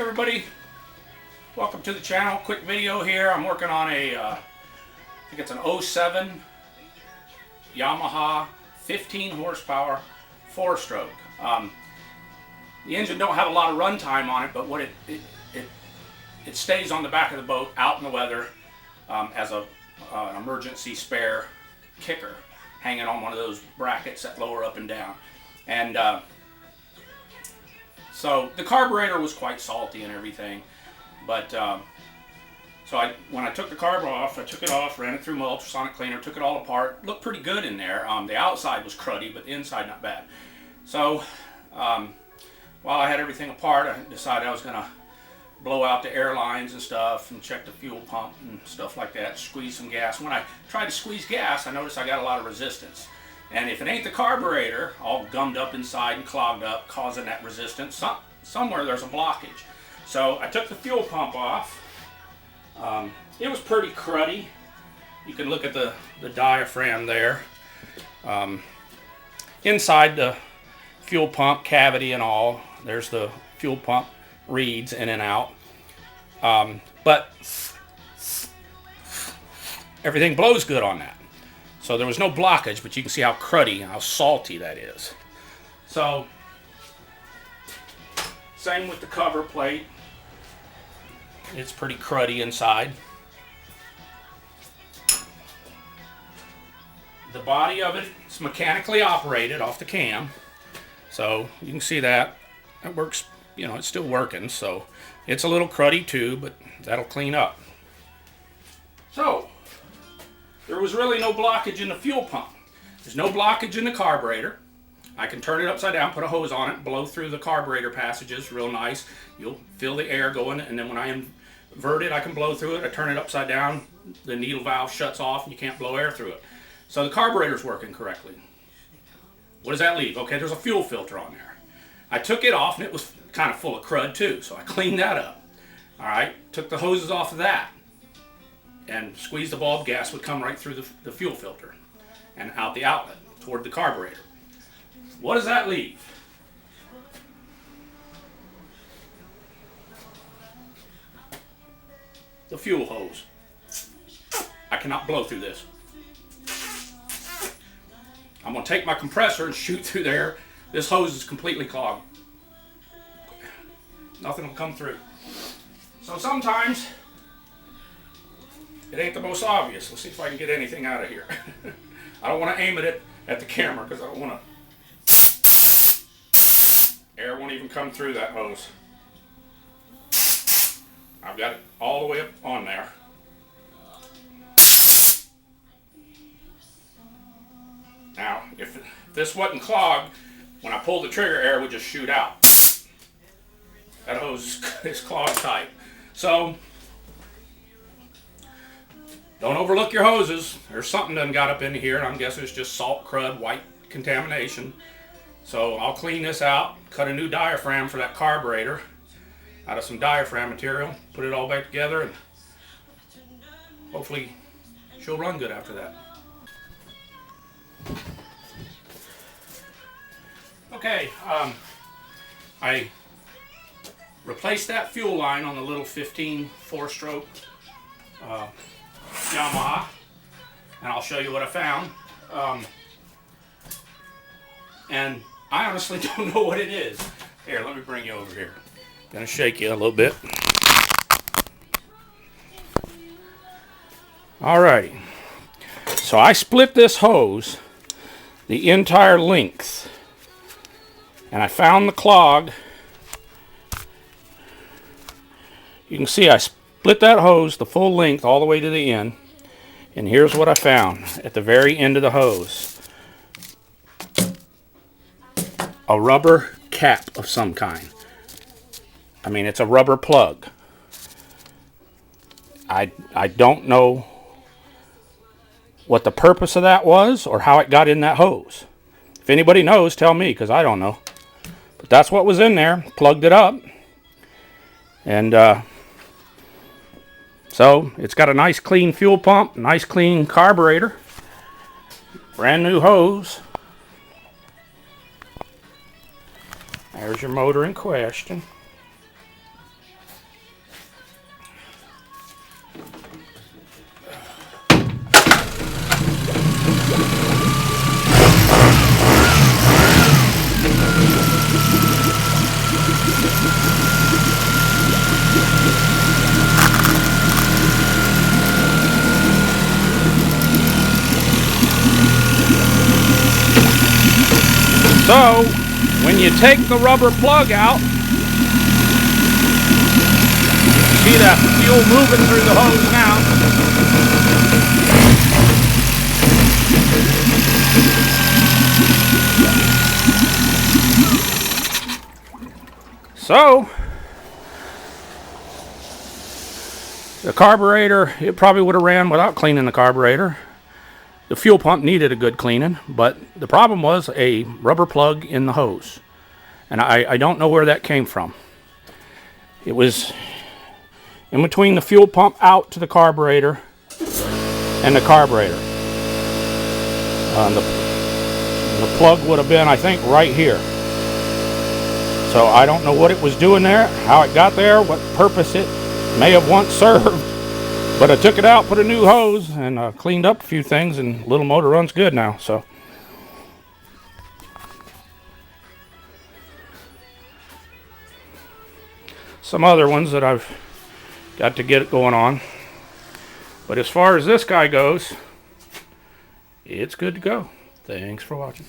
everybody, welcome to the channel. Quick video here. I'm working on a I think it's an 07 Yamaha 15 horsepower 4-stroke. The engine don't have a lot of run time on it, but what it stays on the back of the boat out in the weather as a emergency spare kicker hanging on one of those brackets that lower up and down. And so the carburetor was quite salty and everything, but when I took the carb off, I took it off, ran it through my ultrasonic cleaner, took it all apart. Looked pretty good in there. The outside was cruddy, but the inside not bad. So while I had everything apart, I decided I was going to blow out the air lines and stuff and check the fuel pump and stuff like that, squeeze some gas. When I tried to squeeze gas, I noticed I got a lot of resistance. And if it ain't the carburetor, all gummed up inside and clogged up, causing that resistance, somewhere there's a blockage. So I took the fuel pump off. It was pretty cruddy. You can look at the diaphragm there. Inside the fuel pump cavity and all, there's the fuel pump reeds in and out. But everything blows good on that. So there was no blockage, but you can see how cruddy, how salty that is. So, same with the cover plate. It's pretty cruddy inside. The body of it is mechanically operated off the cam. So you can see that. It works, you know, it's still working. So it's a little cruddy too, but that'll clean up. So, there was really no blockage in the fuel pump. There's no blockage in the carburetor. I can turn it upside down, put a hose on it, blow through the carburetor passages real nice. You'll feel the air going, and then when I invert it, I can blow through it. I turn it upside down, the needle valve shuts off, and you can't blow air through it. So the carburetor's working correctly. What does that leave? Okay, there's a fuel filter on there. I took it off, and it was kind of full of crud too, so I cleaned that up. All right, took the hoses off of that, and squeezed the bulb. Gas would come right through the fuel filter and out the outlet toward the carburetor. What does that leave? The fuel hose. I cannot blow through this. I'm going to take my compressor and shoot through there. This hose is completely clogged. Nothing will come through. So sometimes it ain't the most obvious. Let's see if I can get anything out of here. I don't want to aim it at the camera because I don't want to. Air won't even come through that hose. I've got it all the way up on there. Now, if this wasn't clogged, when I pull the trigger, air would just shoot out. That hose is clogged tight. So, don't overlook your hoses. There's something done got up in here, and I'm guessing it's just salt, crud, white contamination. So I'll clean this out, cut a new diaphragm for that carburetor out of some diaphragm material, put it all back together, and hopefully she'll run good after that. Okay, I replaced that fuel line on the little 15 4-stroke Yamaha, and I'll show you what I found. And I honestly don't know what it is. Here, let me bring you over here. Gonna shake you a little bit. Alrighty. So I split this hose the entire length, and I found the clog. You can see I split that hose the full length all the way to the end, and here's what I found at the very end of the hose. A rubber cap of some kind. I mean, it's a rubber plug. I don't know what the purpose of that was or how it got in that hose. If anybody knows, tell me, because I don't know. But that's what was in there. Plugged it up. And so it's got a nice clean fuel pump, nice clean carburetor, brand new hose. There's your motor in question. So when you take the rubber plug out, see that fuel moving through the hose now. So the carburetor, it probably would have ran without cleaning the carburetor. The fuel pump needed a good cleaning, but the problem was a rubber plug in the hose. And I don't know where that came from. It was in between the fuel pump out to the carburetor and the carburetor. The plug would have been, I think, right here. So I don't know what it was doing there, how it got there, what purpose it may have once served. But I took it out, put a new hose, and cleaned up a few things, and little motor runs good now. So some other ones that I've got to get it going on. But as far as this guy goes, it's good to go. Thanks for watching.